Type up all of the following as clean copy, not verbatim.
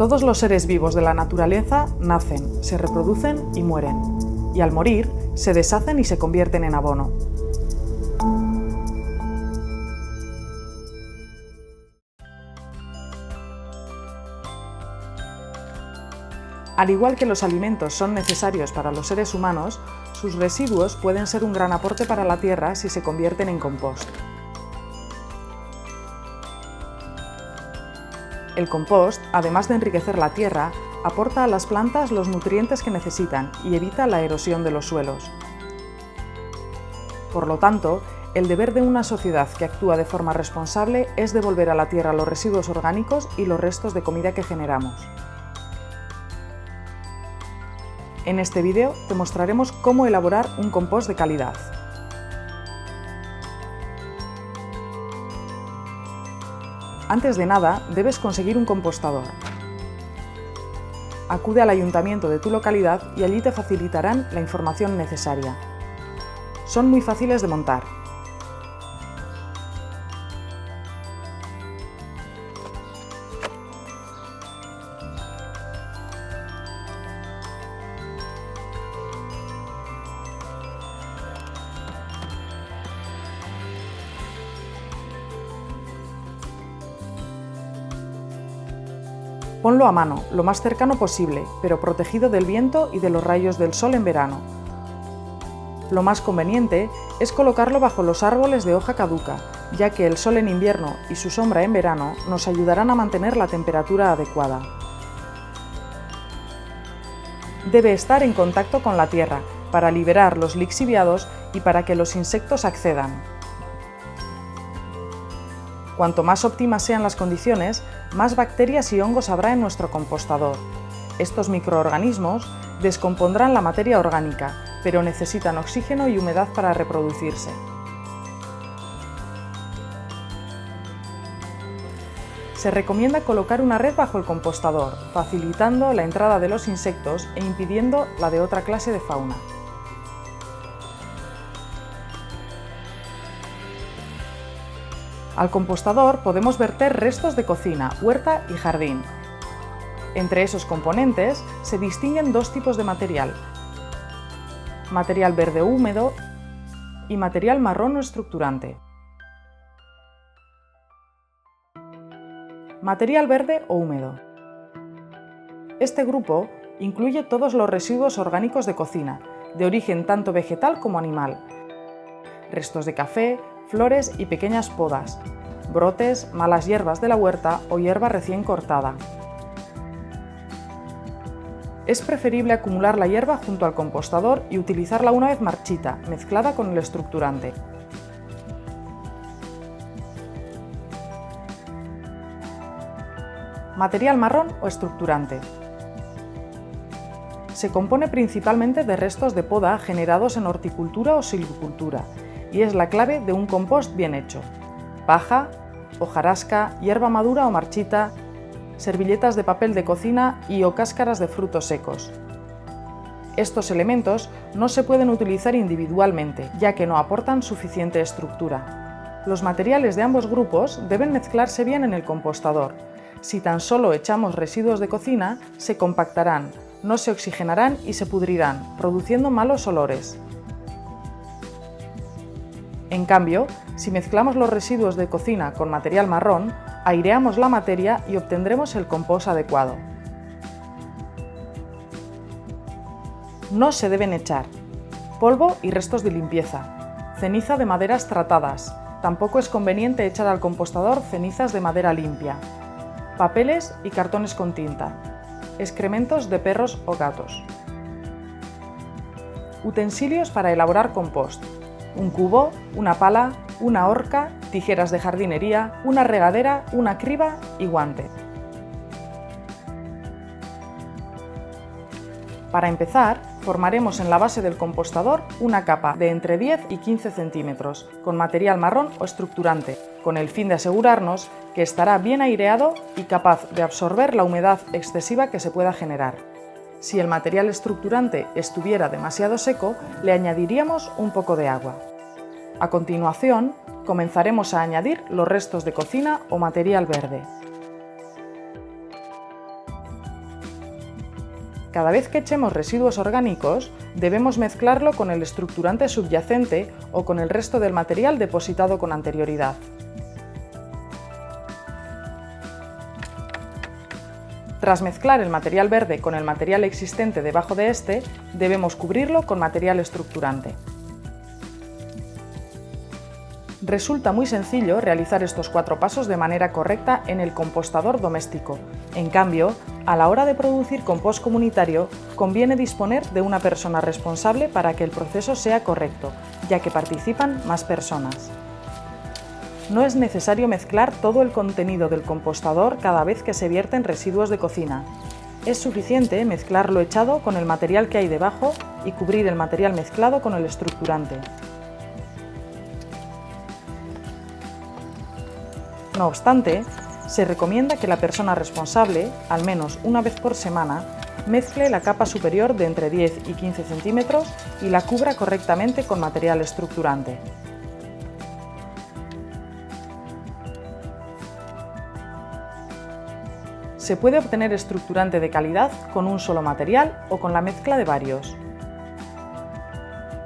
Todos los seres vivos de la naturaleza nacen, se reproducen y mueren, y al morir se deshacen y se convierten en abono. Al igual que los alimentos son necesarios para los seres humanos, sus residuos pueden ser un gran aporte para la tierra si se convierten en compost. El compost, además de enriquecer la tierra, aporta a las plantas los nutrientes que necesitan y evita la erosión de los suelos. Por lo tanto, el deber de una sociedad que actúa de forma responsable es devolver a la tierra los residuos orgánicos y los restos de comida que generamos. En este vídeo te mostraremos cómo elaborar un compost de calidad. Antes de nada, debes conseguir un compostador. Acude al ayuntamiento de tu localidad y allí te facilitarán la información necesaria. Son muy fáciles de montar. Ponlo a mano, lo más cercano posible, pero protegido del viento y de los rayos del sol en verano. Lo más conveniente es colocarlo bajo los árboles de hoja caduca, ya que el sol en invierno y su sombra en verano nos ayudarán a mantener la temperatura adecuada. Debe estar en contacto con la tierra para liberar los lixiviados y para que los insectos accedan. Cuanto más óptimas sean las condiciones, más bacterias y hongos habrá en nuestro compostador. Estos microorganismos descompondrán la materia orgánica, pero necesitan oxígeno y humedad para reproducirse. Se recomienda colocar una red bajo el compostador, facilitando la entrada de los insectos e impidiendo la de otra clase de fauna. Al compostador podemos verter restos de cocina, huerta y jardín. Entre esos componentes se distinguen dos tipos de material: material verde húmedo y material marrón o estructurante. Material verde o húmedo. Este grupo incluye todos los residuos orgánicos de cocina, de origen tanto vegetal como animal: restos de café, flores y pequeñas podas, brotes, malas hierbas de la huerta o hierba recién cortada. Es preferible acumular la hierba junto al compostador y utilizarla una vez marchita, mezclada con el estructurante. Material marrón o estructurante. Se compone principalmente de restos de poda generados en horticultura o silvicultura, y es la clave de un compost bien hecho: paja, hojarasca, hierba madura o marchita, servilletas de papel de cocina y o cáscaras de frutos secos. Estos elementos no se pueden utilizar individualmente, ya que no aportan suficiente estructura. Los materiales de ambos grupos deben mezclarse bien en el compostador. Si tan solo echamos residuos de cocina, se compactarán, no se oxigenarán y se pudrirán, produciendo malos olores. En cambio, si mezclamos los residuos de cocina con material marrón, aireamos la materia y obtendremos el compost adecuado. No se deben echar polvo y restos de limpieza, ceniza de maderas tratadas. Tampoco es conveniente echar al compostador cenizas de madera limpia, papeles y cartones con tinta, excrementos de perros o gatos. Utensilios para elaborar compost: un cubo, una pala, una horca, tijeras de jardinería, una regadera, una criba y guante. Para empezar, formaremos en la base del compostador una capa de entre 10 y 15 centímetros con material marrón o estructurante, con el fin de asegurarnos que estará bien aireado y capaz de absorber la humedad excesiva que se pueda generar. Si el material estructurante estuviera demasiado seco, le añadiríamos un poco de agua. A continuación, comenzaremos a añadir los restos de cocina o material verde. Cada vez que echemos residuos orgánicos, debemos mezclarlo con el estructurante subyacente o con el resto del material depositado con anterioridad. Tras mezclar el material verde con el material existente debajo de este, debemos cubrirlo con material estructurante. Resulta muy sencillo realizar estos 4 pasos de manera correcta en el compostador doméstico. En cambio, a la hora de producir compost comunitario, conviene disponer de una persona responsable para que el proceso sea correcto, ya que participan más personas. No es necesario mezclar todo el contenido del compostador cada vez que se vierten residuos de cocina. Es suficiente mezclar lo echado con el material que hay debajo y cubrir el material mezclado con el estructurante. No obstante, se recomienda que la persona responsable, al menos una vez por semana, mezcle la capa superior de entre 10 y 15 centímetros y la cubra correctamente con material estructurante. Se puede obtener estructurante de calidad con un solo material o con la mezcla de varios.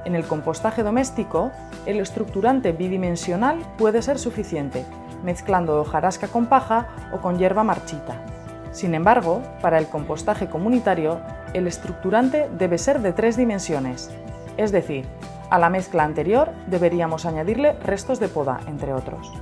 En el compostaje doméstico, el estructurante bidimensional puede ser suficiente, mezclando hojarasca con paja o con hierba marchita. Sin embargo, para el compostaje comunitario, el estructurante debe ser de 3 dimensiones, es decir, a la mezcla anterior deberíamos añadirle restos de poda, entre otros.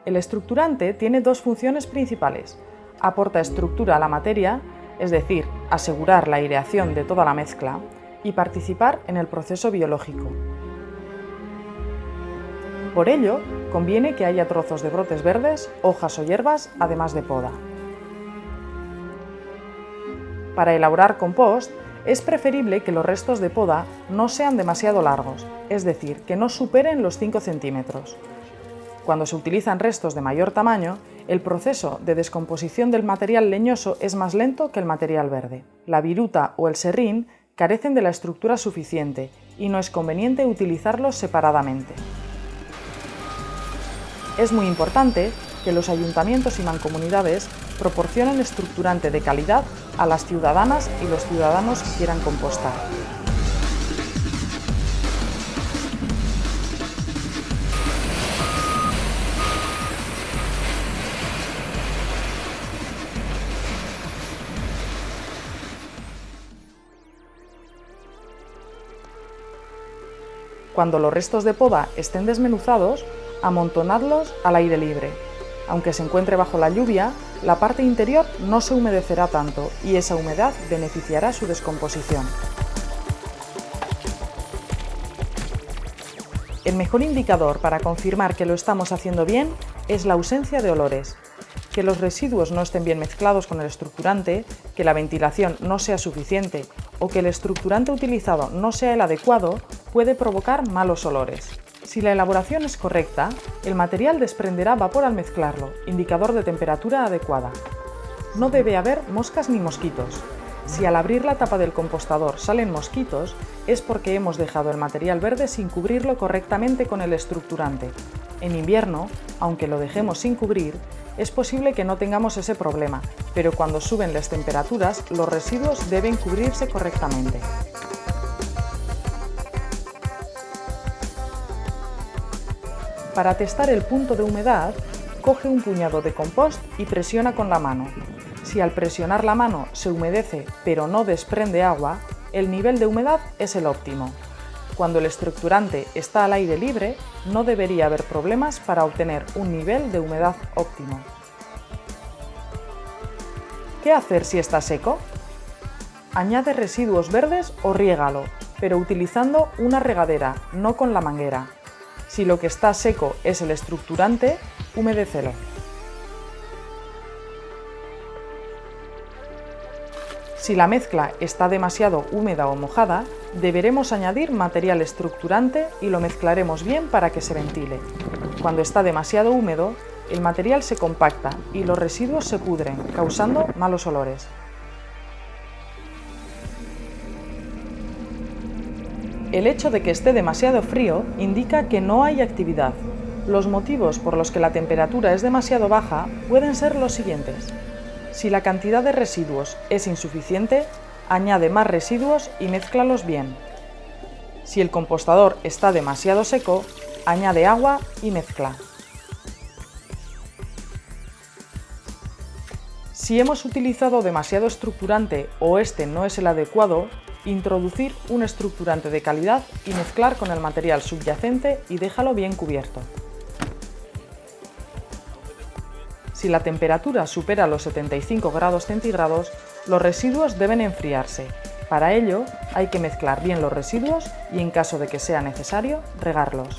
El estructurante tiene 2 funciones principales. Aporta estructura a la materia, es decir, asegurar la aireación de toda la mezcla, y participar en el proceso biológico. Por ello, conviene que haya trozos de brotes verdes, hojas o hierbas, además de poda. Para elaborar compost, es preferible que los restos de poda no sean demasiado largos, es decir, que no superen los 5 centímetros. Cuando se utilizan restos de mayor tamaño, el proceso de descomposición del material leñoso es más lento que el material verde. La viruta o el serrín carecen de la estructura suficiente y no es conveniente utilizarlos separadamente. Es muy importante que los ayuntamientos y mancomunidades proporcionen estructurante de calidad a las ciudadanas y los ciudadanos que quieran compostar. Cuando los restos de poda estén desmenuzados, amontonadlos al aire libre. Aunque se encuentre bajo la lluvia, la parte interior no se humedecerá tanto y esa humedad beneficiará su descomposición. El mejor indicador para confirmar que lo estamos haciendo bien es la ausencia de olores. Que los residuos no estén bien mezclados con el estructurante, que la ventilación no sea suficiente o que el estructurante utilizado no sea el adecuado puede provocar malos olores. Si la elaboración es correcta, el material desprenderá vapor al mezclarlo, indicador de temperatura adecuada. No debe haber moscas ni mosquitos. Si al abrir la tapa del compostador salen mosquitos, es porque hemos dejado el material verde sin cubrirlo correctamente con el estructurante. En invierno, aunque lo dejemos sin cubrir, es posible que no tengamos ese problema, pero cuando suben las temperaturas, los residuos deben cubrirse correctamente. Para testar el punto de humedad, coge un puñado de compost y presiona con la mano. Si al presionar la mano se humedece pero no desprende agua, el nivel de humedad es el óptimo. Cuando el estructurante está al aire libre, no debería haber problemas para obtener un nivel de humedad óptimo. ¿Qué hacer si está seco? Añade residuos verdes o riégalo, pero utilizando una regadera, no con la manguera. Si lo que está seco es el estructurante, humedécelo. Si la mezcla está demasiado húmeda o mojada, deberemos añadir material estructurante y lo mezclaremos bien para que se ventile. Cuando está demasiado húmedo, el material se compacta y los residuos se pudren, causando malos olores. El hecho de que esté demasiado frío indica que no hay actividad. Los motivos por los que la temperatura es demasiado baja pueden ser los siguientes: Si la cantidad de residuos es insuficiente, añade más residuos y mézclalos bien. Si el compostador está demasiado seco, añade agua y mezcla. Si hemos utilizado demasiado estructurante o este no es el adecuado, introducir un estructurante de calidad y mezclar con el material subyacente y déjalo bien cubierto. Si la temperatura supera los 75 grados centígrados, los residuos deben enfriarse. Para ello, hay que mezclar bien los residuos y, en caso de que sea necesario, regarlos.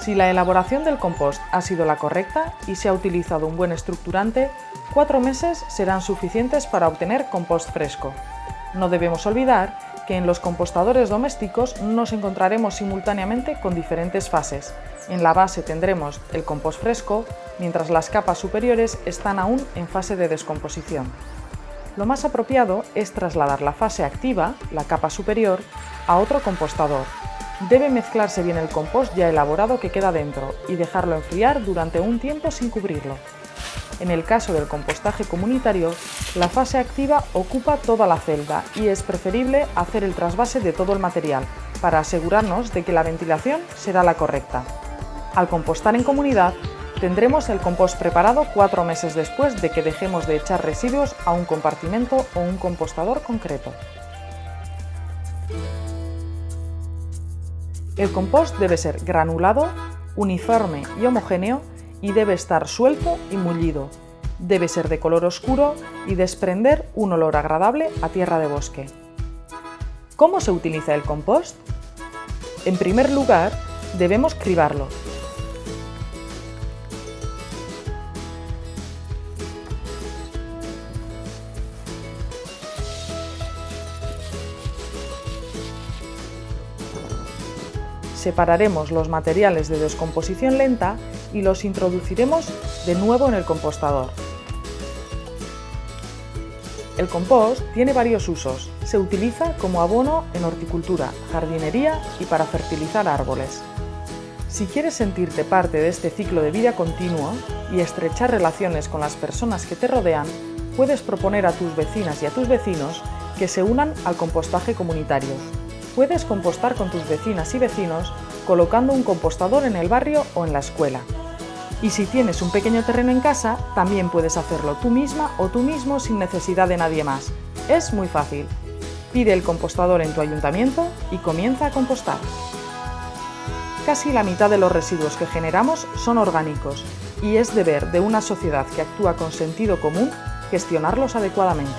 Si la elaboración del compost ha sido la correcta y se ha utilizado un buen estructurante, 4 meses serán suficientes para obtener compost fresco. No debemos olvidar que en los compostadores domésticos nos encontraremos simultáneamente con diferentes fases. En la base tendremos el compost fresco, mientras las capas superiores están aún en fase de descomposición. Lo más apropiado es trasladar la fase activa, la capa superior, a otro compostador. Debe mezclarse bien el compost ya elaborado que queda dentro y dejarlo enfriar durante un tiempo sin cubrirlo. En el caso del compostaje comunitario, la fase activa ocupa toda la celda y es preferible hacer el trasvase de todo el material para asegurarnos de que la ventilación será la correcta. Al compostar en comunidad, tendremos el compost preparado 4 meses después de que dejemos de echar residuos a un compartimento o un compostador concreto. El compost debe ser granulado, uniforme y homogéneo y debe estar suelto y mullido. Debe ser de color oscuro y desprender un olor agradable a tierra de bosque. ¿Cómo se utiliza el compost? En primer lugar, debemos cribarlo. Separaremos los materiales de descomposición lenta y los introduciremos de nuevo en el compostador. El compost tiene varios usos. Se utiliza como abono en horticultura, jardinería y para fertilizar árboles. Si quieres sentirte parte de este ciclo de vida continuo y estrechar relaciones con las personas que te rodean, puedes proponer a tus vecinas y a tus vecinos que se unan al compostaje comunitario. Puedes compostar con tus vecinas y vecinos colocando un compostador en el barrio o en la escuela. Y si tienes un pequeño terreno en casa, también puedes hacerlo tú misma o tú mismo sin necesidad de nadie más. Es muy fácil. Pide el compostador en tu ayuntamiento y comienza a compostar. Casi la mitad de los residuos que generamos son orgánicos y es deber de una sociedad que actúa con sentido común gestionarlos adecuadamente.